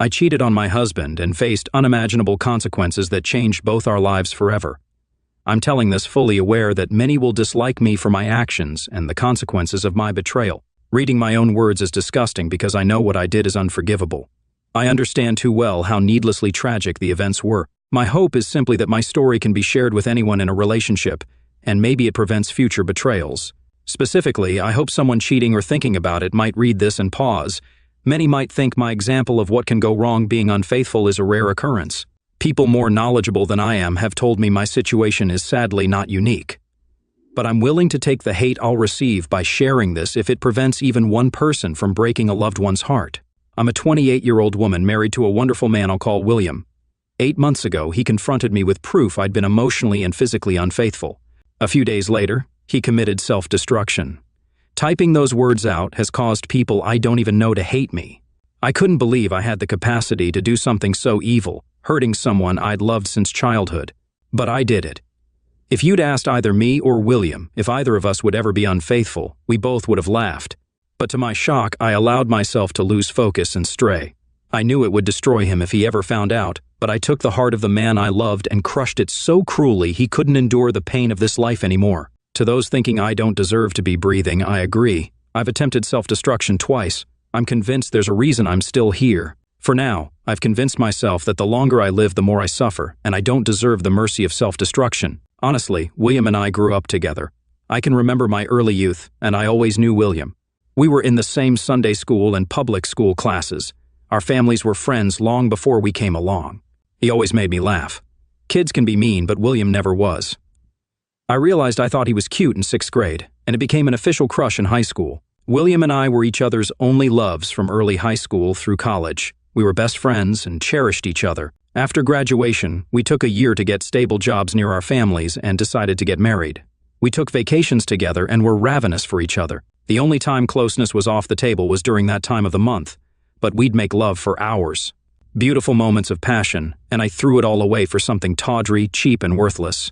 I cheated on my husband and faced unimaginable consequences that changed both our lives forever. I'm telling this fully aware that many will dislike me for my actions and the consequences of my betrayal. Reading my own words is disgusting because I know what I did is unforgivable. I understand too well how needlessly tragic the events were. My hope is simply that my story can be shared with anyone in a relationship, and maybe it prevents future betrayals. Specifically, I hope someone cheating or thinking about it might read this and pause. Many might think my example of what can go wrong being unfaithful is a rare occurrence. People more knowledgeable than I am have told me my situation is sadly not unique. But I'm willing to take the hate I'll receive by sharing this if it prevents even one person from breaking a loved one's heart. I'm a 28-year-old woman married to a wonderful man I'll call William. 8 months ago, he confronted me with proof I'd been emotionally and physically unfaithful. A few days later, he committed self-destruction. Typing those words out has caused people I don't even know to hate me. I couldn't believe I had the capacity to do something so evil, hurting someone I'd loved since childhood. But I did it. If you'd asked either me or William if either of us would ever be unfaithful, we both would have laughed. But to my shock, I allowed myself to lose focus and stray. I knew it would destroy him if he ever found out, but I took the heart of the man I loved and crushed it so cruelly he couldn't endure the pain of this life anymore. To those thinking I don't deserve to be breathing, I agree. I've attempted self-destruction twice. I'm convinced there's a reason I'm still here. For now, I've convinced myself that the longer I live, the more I suffer, and I don't deserve the mercy of self-destruction. Honestly, William and I grew up together. I can remember my early youth, and I always knew William. We were in the same Sunday school and public school classes. Our families were friends long before we came along. He always made me laugh. Kids can be mean, but William never was. I realized I thought he was cute in 6th grade, and it became an official crush in high school. William and I were each other's only loves from early high school through college. We were best friends and cherished each other. After graduation, we took a year to get stable jobs near our families and decided to get married. We took vacations together and were ravenous for each other. The only time closeness was off the table was during that time of the month, but we'd make love for hours. Beautiful moments of passion, and I threw it all away for something tawdry, cheap, and worthless.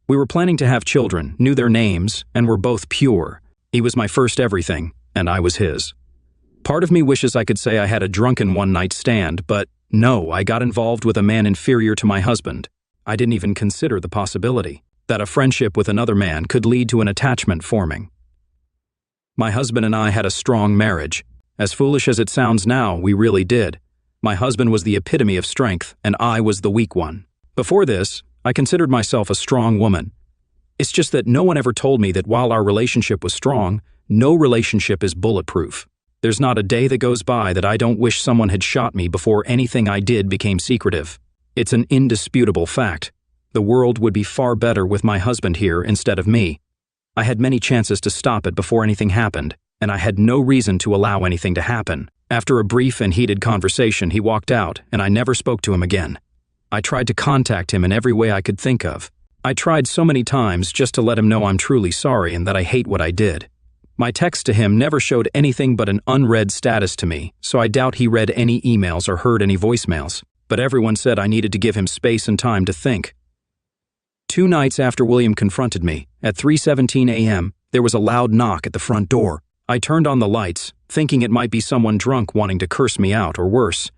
We were planning to have children, knew their names, and were both pure. He was my first everything, and I was his. Part of me wishes I could say I had a drunken one-night stand, but no, I got involved with a man inferior to my husband. I didn't even consider the possibility that a friendship with another man could lead to an attachment forming. My husband and I had a strong marriage. As foolish as it sounds now, we really did. My husband was the epitome of strength, and I was the weak one. Before this, I considered myself a strong woman. It's just that no one ever told me that while our relationship was strong, no relationship is bulletproof. There's not a day that goes by that I don't wish someone had shot me before anything I did became secretive. It's an indisputable fact. The world would be far better with my husband here instead of me. I had many chances to stop it before anything happened, and I had no reason to allow anything to happen. After a brief and heated conversation, he walked out, and I never spoke to him again. I tried to contact him in every way I could think of. I tried so many times just to let him know I'm truly sorry and that I hate what I did. My text to him never showed anything but an unread status to me, so I doubt he read any emails or heard any voicemails. But everyone said I needed to give him space and time to think. 2 nights after William confronted me, at 3:17 a.m., there was a loud knock at the front door. I turned on the lights, thinking it might be someone drunk wanting to curse me out or worse.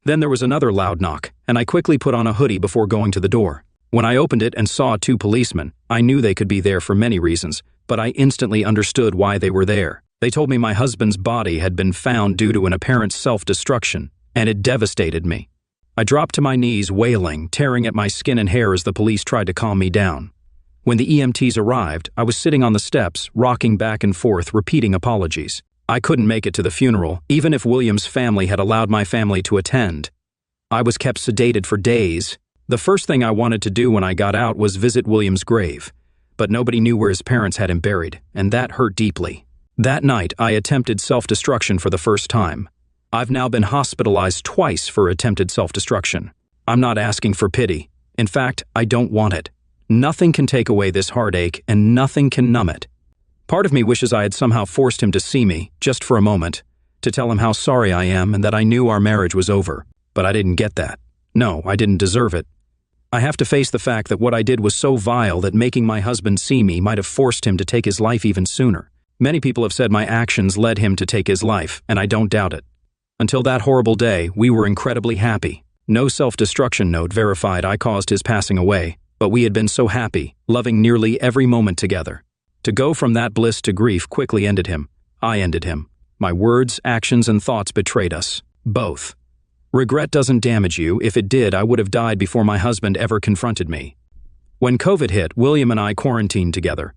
Then there was another loud knock, and I quickly put on a hoodie before going to the door. When I opened it and saw 2 policemen, I knew they could be there for many reasons, but I instantly understood why they were there. They told me my husband's body had been found due to an apparent self-destruction, and it devastated me. I dropped to my knees, wailing, tearing at my skin and hair as the police tried to calm me down. When the EMTs arrived, I was sitting on the steps, rocking back and forth, repeating apologies. I couldn't make it to the funeral, even if William's family had allowed my family to attend. I was kept sedated for days. The first thing I wanted to do when I got out was visit William's grave, but nobody knew where his parents had him buried, and that hurt deeply. That night, I attempted self-destruction for the first time. I've now been hospitalized twice for attempted self-destruction. I'm not asking for pity. In fact, I don't want it. Nothing can take away this heartache, and nothing can numb it. Part of me wishes I had somehow forced him to see me, just for a moment, to tell him how sorry I am and that I knew our marriage was over. But I didn't get that. No, I didn't deserve it. I have to face the fact that what I did was so vile that making my husband see me might have forced him to take his life even sooner. Many people have said my actions led him to take his life, and I don't doubt it. Until that horrible day, we were incredibly happy. No self-destruction note verified I caused his passing away, but we had been so happy, loving nearly every moment together. To go from that bliss to grief quickly ended him. I ended him. My words, actions, and thoughts betrayed us. Both. Regret doesn't damage you. If it did, I would have died before my husband ever confronted me. When COVID hit, William and I quarantined together.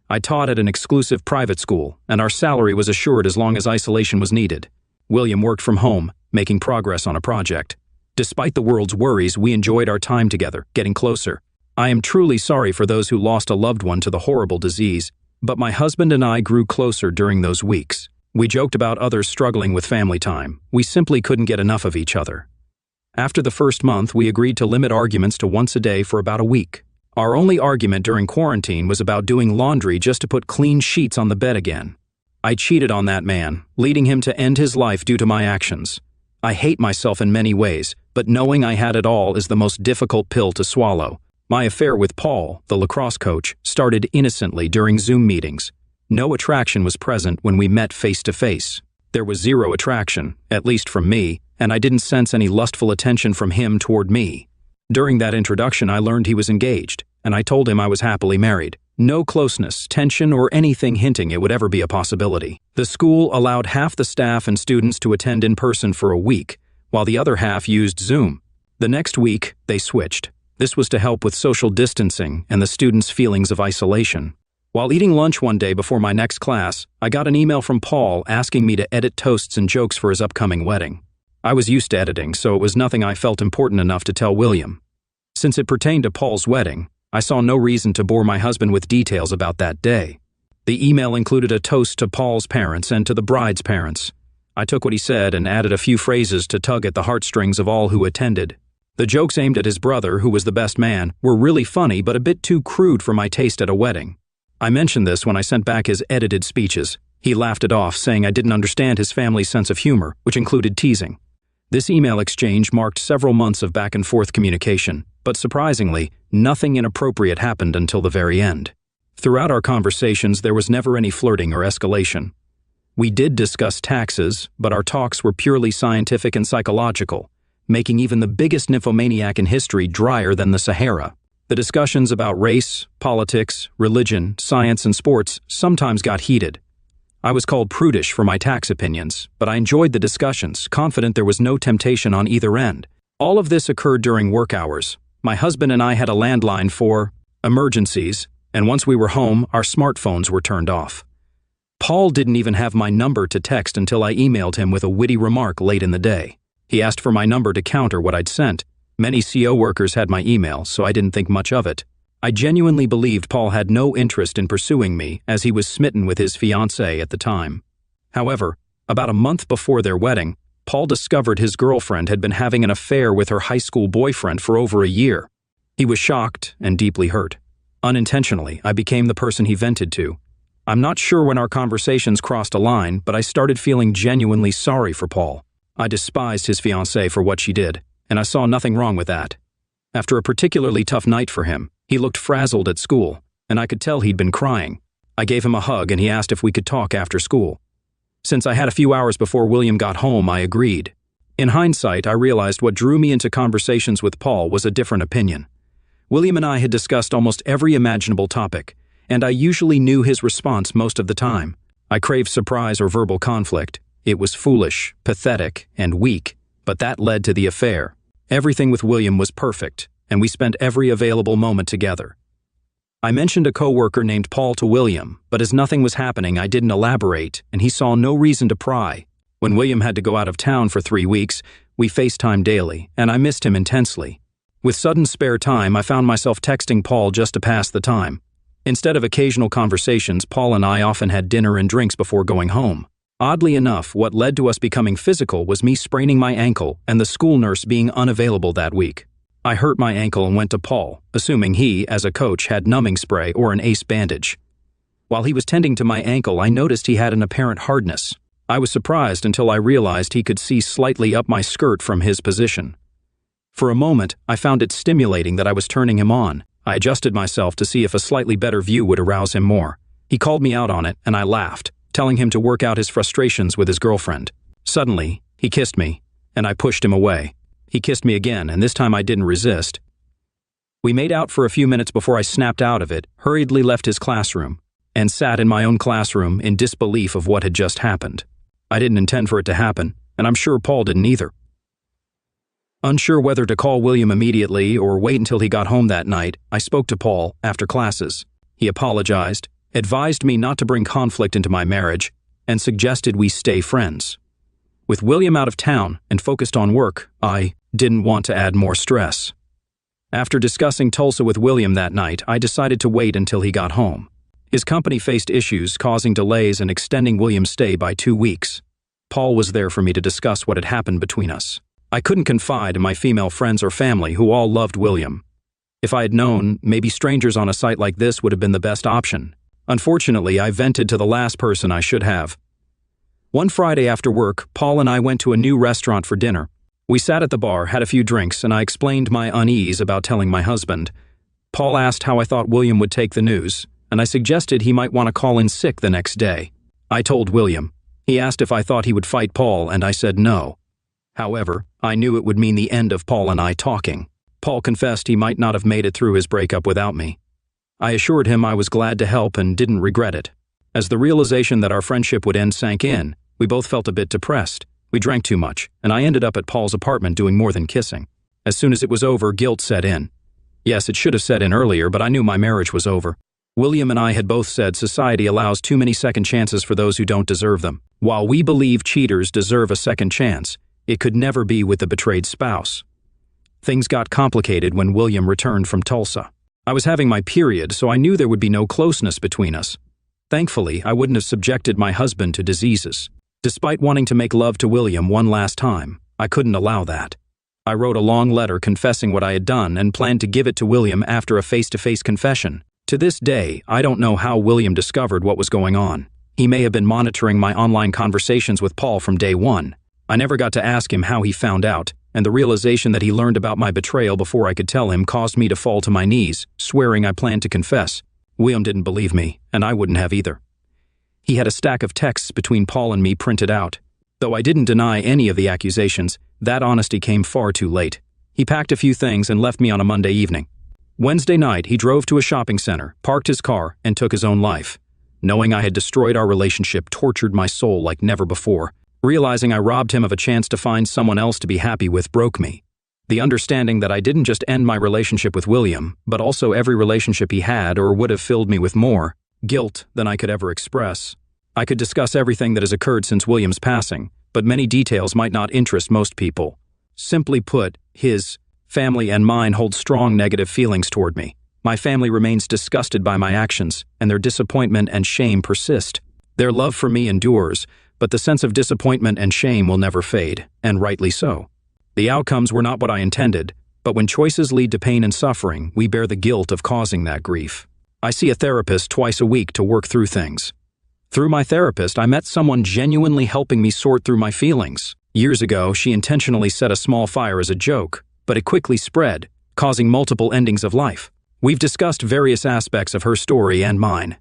I taught at an exclusive private school, and our salary was assured as long as isolation was needed. William worked from home, making progress on a project. Despite the world's worries, we enjoyed our time together, getting closer. I am truly sorry for those who lost a loved one to the horrible disease, but my husband and I grew closer during those weeks. We joked about others struggling with family time. We simply couldn't get enough of each other. After the first month, we agreed to limit arguments to once a day for about a week. Our only argument during quarantine was about doing laundry just to put clean sheets on the bed again. I cheated on that man, leading him to end his life due to my actions. I hate myself in many ways, but knowing I had it all is the most difficult pill to swallow. My affair with Paul, the lacrosse coach, started innocently during Zoom meetings. No attraction was present when we met face-to-face. There was zero attraction, at least from me, and I didn't sense any lustful attention from him toward me. During that introduction, I learned he was engaged, and I told him I was happily married. No closeness, tension, or anything hinting it would ever be a possibility. The school allowed half the staff and students to attend in person for a week, while the other half used Zoom. The next week, they switched. This was to help with social distancing and the students' feelings of isolation. While eating lunch one day before my next class, I got an email from Paul asking me to edit toasts and jokes for his upcoming wedding. I was used to editing, so it was nothing I felt important enough to tell William. Since it pertained to Paul's wedding, I saw no reason to bore my husband with details about that day. The email included a toast to Paul's parents and to the bride's parents. I took what he said and added a few phrases to tug at the heartstrings of all who attended. The jokes aimed at his brother, who was the best man, were really funny but a bit too crude for my taste at a wedding. I mentioned this when I sent back his edited speeches. He laughed it off, saying I didn't understand his family's sense of humor, which included teasing. This email exchange marked several months of back-and-forth communication, but surprisingly, nothing inappropriate happened until the very end. Throughout our conversations, there was never any flirting or escalation. We did discuss taxes, but our talks were purely scientific and psychological, making even the biggest nymphomaniac in history drier than the Sahara. The discussions about race, politics, religion, science, and sports sometimes got heated. I was called prudish for my tax opinions, but I enjoyed the discussions, confident there was no temptation on either end. All of this occurred during work hours. My husband and I had a landline for emergencies, and once we were home, our smartphones were turned off. Paul didn't even have my number to text until I emailed him with a witty remark late in the day. He asked for my number to counter what I'd sent. Many CO workers had my email, so I didn't think much of it. I genuinely believed Paul had no interest in pursuing me, as he was smitten with his fiancée at the time. However, about a month before their wedding, Paul discovered his girlfriend had been having an affair with her high school boyfriend for over a year. He was shocked and deeply hurt. Unintentionally, I became the person he vented to. I'm not sure when our conversations crossed a line, but I started feeling genuinely sorry for Paul. I despised his fiancée for what she did, and I saw nothing wrong with that. After a particularly tough night for him, he looked frazzled at school, and I could tell he'd been crying. I gave him a hug and he asked if we could talk after school. Since I had a few hours before William got home, I agreed. In hindsight, I realized what drew me into conversations with Paul was a different opinion. William and I had discussed almost every imaginable topic, and I usually knew his response most of the time. I craved surprise or verbal conflict. It was foolish, pathetic, and weak, but that led to the affair. Everything with William was perfect, and we spent every available moment together. I mentioned a coworker named Paul to William, but as nothing was happening, I didn't elaborate, and he saw no reason to pry. When William had to go out of town for 3 weeks, we FaceTimed daily, and I missed him intensely. With sudden spare time, I found myself texting Paul just to pass the time. Instead of occasional conversations, Paul and I often had dinner and drinks before going home. Oddly enough, what led to us becoming physical was me spraining my ankle and the school nurse being unavailable that week. I hurt my ankle and went to Paul, assuming he, as a coach, had numbing spray or an ace bandage. While he was tending to my ankle, I noticed he had an apparent hardness. I was surprised until I realized he could see slightly up my skirt from his position. For a moment, I found it stimulating that I was turning him on. I adjusted myself to see if a slightly better view would arouse him more. He called me out on it, and I laughed, telling him to work out his frustrations with his girlfriend. Suddenly, He kissed me, and I pushed him away. He kissed me again, and this time I didn't resist. We made out for a few minutes before I snapped out of it, hurriedly left his classroom, and sat in my own classroom in disbelief of what had just happened. I didn't intend for it to happen, and I'm sure Paul didn't either. Unsure whether to call William immediately or wait until he got home that night, I spoke to Paul after classes. He apologized, advised me not to bring conflict into my marriage, and suggested we stay friends. With William out of town and focused on work, I didn't want to add more stress. After discussing Tulsa with William that night, I decided to wait until he got home. His company faced issues causing delays and extending William's stay by 2 weeks. Paul was there for me to discuss what had happened between us. I couldn't confide in my female friends or family who all loved William. If I had known, maybe strangers on a site like this would have been the best option. Unfortunately, I vented to the last person I should have. One Friday after work, Paul and I went to a new restaurant for dinner. We sat at the bar, had a few drinks, and I explained my unease about telling my husband. Paul asked how I thought William would take the news, and I suggested he might want to call in sick the next day. I told William. He asked if I thought he would fight Paul, and I said no. However, I knew it would mean the end of Paul and I talking. Paul confessed he might not have made it through his breakup without me. I assured him I was glad to help and didn't regret it. As the realization that our friendship would end sank in, we both felt a bit depressed. We drank too much, and I ended up at Paul's apartment doing more than kissing. As soon as it was over, guilt set in. Yes, it should have set in earlier, but I knew my marriage was over. William and I had both said society allows too many second chances for those who don't deserve them. While we believe cheaters deserve a second chance, it could never be with the betrayed spouse. Things got complicated when William returned from Tulsa. I was having my period, so I knew there would be no closeness between us. Thankfully, I wouldn't have subjected my husband to diseases. Despite wanting to make love to William one last time, I couldn't allow that. I wrote a long letter confessing what I had done and planned to give it to William after a face-to-face confession. To this day, I don't know how William discovered what was going on. He may have been monitoring my online conversations with Paul from day one. I never got to ask him how he found out, and the realization that he learned about my betrayal before I could tell him caused me to fall to my knees, swearing I planned to confess. William didn't believe me, and I wouldn't have either. He had a stack of texts between Paul and me printed out. Though I didn't deny any of the accusations, that honesty came far too late. He packed a few things and left me on a Monday evening. Wednesday night, he drove to a shopping center, parked his car, and took his own life. Knowing I had destroyed our relationship tortured my soul like never before. Realizing I robbed him of a chance to find someone else to be happy with broke me. The understanding that I didn't just end my relationship with William, but also every relationship he had or would have filled me with more guilt than I could ever express. I could discuss everything that has occurred since William's passing, but many details might not interest most people. Simply put, his family and mine hold strong negative feelings toward me. My family remains disgusted by my actions, and their disappointment and shame persist. Their love for me endures, but the sense of disappointment and shame will never fade, and rightly so. The outcomes were not what I intended, but when choices lead to pain and suffering, we bear the guilt of causing that grief. I see a therapist twice a week to work through things. Through my therapist, I met someone genuinely helping me sort through my feelings. Years ago, she intentionally set a small fire as a joke, but it quickly spread, causing multiple endings of life. We've discussed various aspects of her story and mine.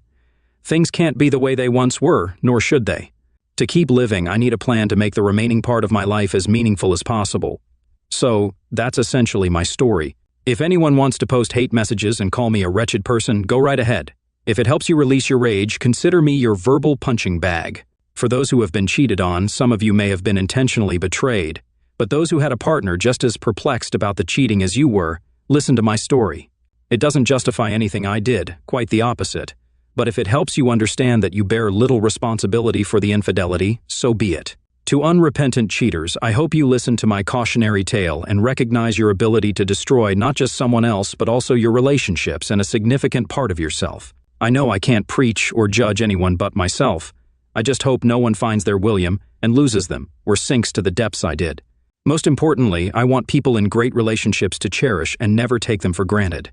Things can't be the way they once were, nor should they. To keep living, I need a plan to make the remaining part of my life as meaningful as possible. So, that's essentially my story. If anyone wants to post hate messages and call me a wretched person, go right ahead. If it helps you release your rage, consider me your verbal punching bag. For those who have been cheated on, some of you may have been intentionally betrayed. But those who had a partner just as perplexed about the cheating as you were, listen to my story. It doesn't justify anything I did, quite the opposite. But if it helps you understand that you bear little responsibility for the infidelity, so be it. To unrepentant cheaters, I hope you listen to my cautionary tale and recognize your ability to destroy not just someone else but also your relationships and a significant part of yourself. I know I can't preach or judge anyone but myself. I just hope no one finds their William and loses them or sinks to the depths I did. Most importantly, I want people in great relationships to cherish and never take them for granted.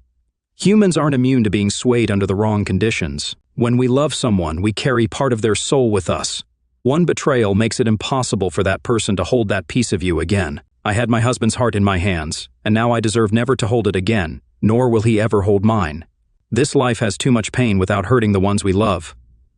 Humans aren't immune to being swayed under the wrong conditions. When we love someone, we carry part of their soul with us. One betrayal makes it impossible for that person to hold that piece of you again. I had my husband's heart in my hands, and now I deserve never to hold it again, nor will he ever hold mine. This life has too much pain without hurting the ones we love.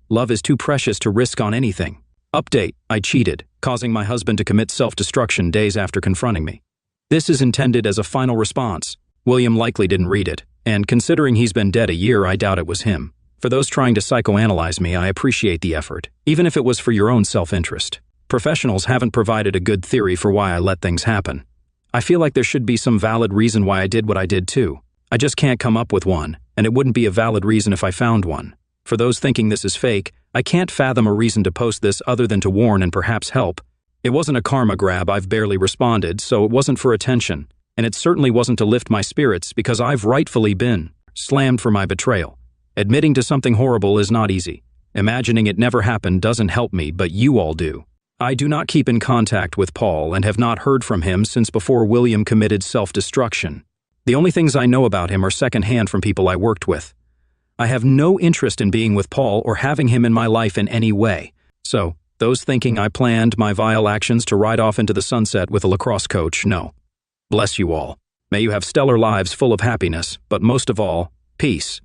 Love is too precious to risk on anything. Update: I cheated. causing my husband to commit self-destruction days after confronting me. This is intended as a final response. William likely didn't read it, and considering he's been dead a year, I doubt it was him. For those trying to psychoanalyze me, I appreciate the effort, even if it was for your own self-interest. Professionals haven't provided a good theory for why I let things happen. I feel like there should be some valid reason why I did what I did too. I just can't come up with one, and it wouldn't be a valid reason if I found one. For those thinking this is fake, I can't fathom a reason to post this other than to warn and perhaps help. It wasn't a karma grab, I've barely responded, so it wasn't for attention. And it certainly wasn't to lift my spirits because I've rightfully been slammed for my betrayal. Admitting to something horrible is not easy. Imagining it never happened doesn't help me, but you all do. I do not keep in contact with Paul and have not heard from him since before William committed self-destruction. The only things I know about him are secondhand from people I worked with. I have no interest in being with Paul or having him in my life in any way. So, those thinking I planned my vile actions to ride off into the sunset with a lacrosse coach, no. Bless you all. May you have stellar lives full of happiness, but most of all, peace.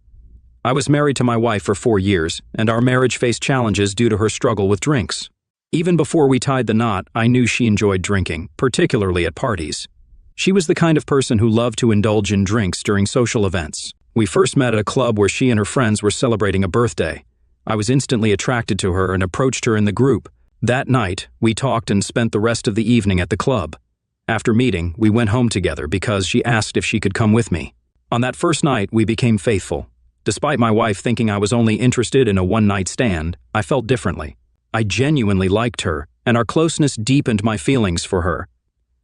I was married to my wife for 4 years, and our marriage faced challenges due to her struggle with drinks. Even before we tied the knot, I knew she enjoyed drinking, particularly at parties. She was the kind of person who loved to indulge in drinks during social events. We first met at a club where she and her friends were celebrating a birthday. I was instantly attracted to her and approached her in the group. That night, we talked and spent the rest of the evening at the club. After meeting, we went home together because she asked if she could come with me. On that first night, we became faithful. Despite my wife thinking I was only interested in a one-night stand, I felt differently. I genuinely liked her, and our closeness deepened my feelings for her.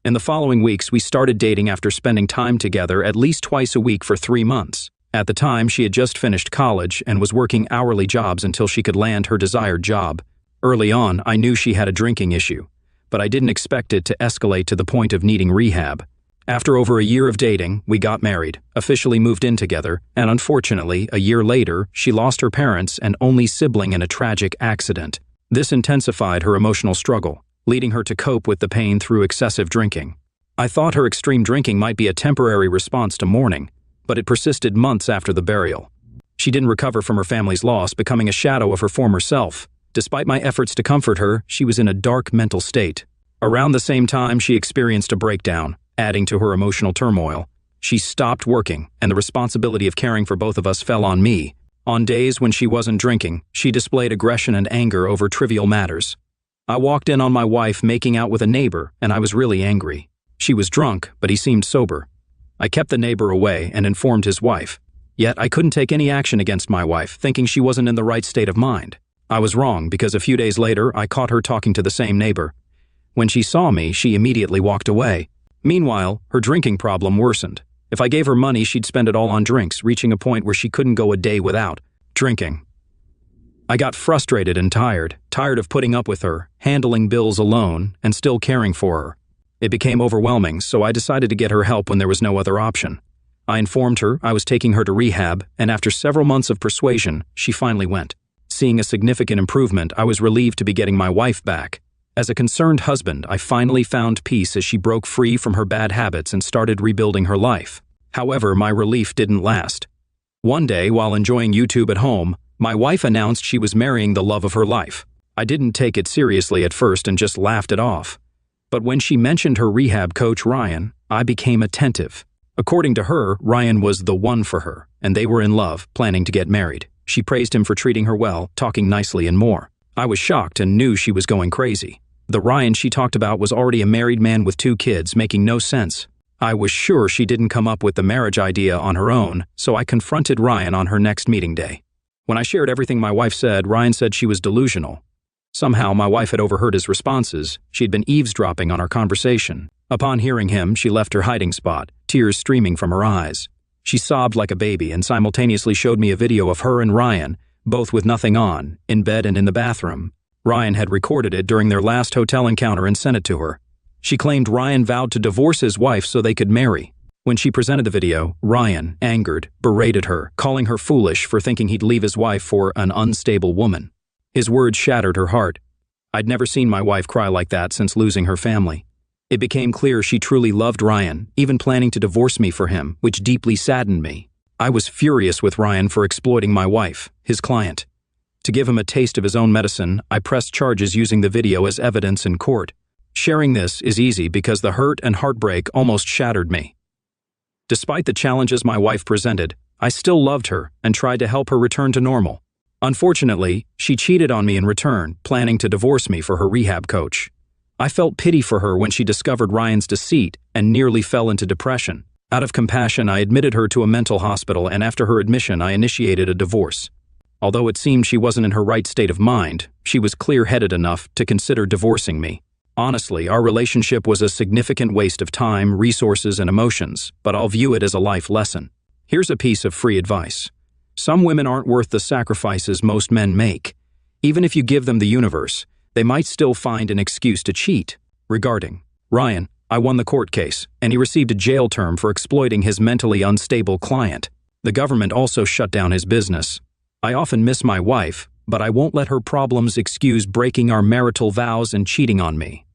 In the following weeks, we started dating after spending time together at least twice a week for 3 months. At the time, she had just finished college and was working hourly jobs until she could land her desired job. Early on, I knew she had a drinking issue, but I didn't expect it to escalate to the point of needing rehab. After over a year of dating, we got married, officially moved in together, and unfortunately, a year later, she lost her parents and only sibling in a tragic accident. This intensified her emotional struggle, leading her to cope with the pain through excessive drinking. I thought her extreme drinking might be a temporary response to mourning, but it persisted months after the burial. She didn't recover from her family's loss, becoming a shadow of her former self. Despite my efforts to comfort her, she was in a dark mental state. Around the same time, she experienced a breakdown, adding to her emotional turmoil. She stopped working, and the responsibility of caring for both of us fell on me. On days when she wasn't drinking, she displayed aggression and anger over trivial matters. I walked in on my wife making out with a neighbor, and I was really angry. She was drunk, but he seemed sober. I kept the neighbor away and informed his wife. Yet I couldn't take any action against my wife, thinking she wasn't in the right state of mind. I was wrong because a few days later, I caught her talking to the same neighbor. When she saw me, she immediately walked away. Meanwhile, her drinking problem worsened. If I gave her money, she'd spend it all on drinks, reaching a point where she couldn't go a day without drinking. I got frustrated and tired of putting up with her, handling bills alone, and still caring for her. It became overwhelming, so I decided to get her help when there was no other option. I informed her I was taking her to rehab, and after several months of persuasion, she finally went. Seeing a significant improvement, I was relieved to be getting my wife back. As a concerned husband, I finally found peace as she broke free from her bad habits and started rebuilding her life. However, my relief didn't last. One day, while enjoying YouTube at home, my wife announced she was marrying the love of her life. I didn't take it seriously at first and just laughed it off. But when she mentioned her rehab coach, Ryan, I became attentive. According to her, Ryan was the one for her, and they were in love, planning to get married. She praised him for treating her well, talking nicely and more. I was shocked and knew she was going crazy. The Ryan she talked about was already a married man with 2 kids, making no sense. I was sure she didn't come up with the marriage idea on her own, so I confronted Ryan on her next meeting day. When I shared everything my wife said, Ryan said she was delusional. Somehow, my wife had overheard his responses. She'd been eavesdropping on our conversation. Upon hearing him, she left her hiding spot, tears streaming from her eyes. She sobbed like a baby and simultaneously showed me a video of her and Ryan, both with nothing on, in bed and in the bathroom. Ryan had recorded it during their last hotel encounter and sent it to her. She claimed Ryan vowed to divorce his wife so they could marry. When she presented the video, Ryan, angered, berated her, calling her foolish for thinking he'd leave his wife for an unstable woman. His words shattered her heart. I'd never seen my wife cry like that since losing her family. It became clear she truly loved Ryan, even planning to divorce me for him, which deeply saddened me. I was furious with Ryan for exploiting my wife, his client. To give him a taste of his own medicine, I pressed charges using the video as evidence in court. Sharing this is easy because the hurt and heartbreak almost shattered me. Despite the challenges my wife presented, I still loved her and tried to help her return to normal. Unfortunately, she cheated on me in return, planning to divorce me for her rehab coach. I felt pity for her when she discovered Ryan's deceit and nearly fell into depression. Out of compassion, I admitted her to a mental hospital, and after her admission, I initiated a divorce. Although it seemed she wasn't in her right state of mind, she was clear-headed enough to consider divorcing me. Honestly, our relationship was a significant waste of time, resources, and emotions, but I'll view it as a life lesson. Here's a piece of free advice. Some women aren't worth the sacrifices most men make. Even if you give them the universe, they might still find an excuse to cheat. Regarding Ryan, I won the court case, and he received a jail term for exploiting his mentally unstable client. The government also shut down his business. I often miss my wife, but I won't let her problems excuse breaking our marital vows and cheating on me.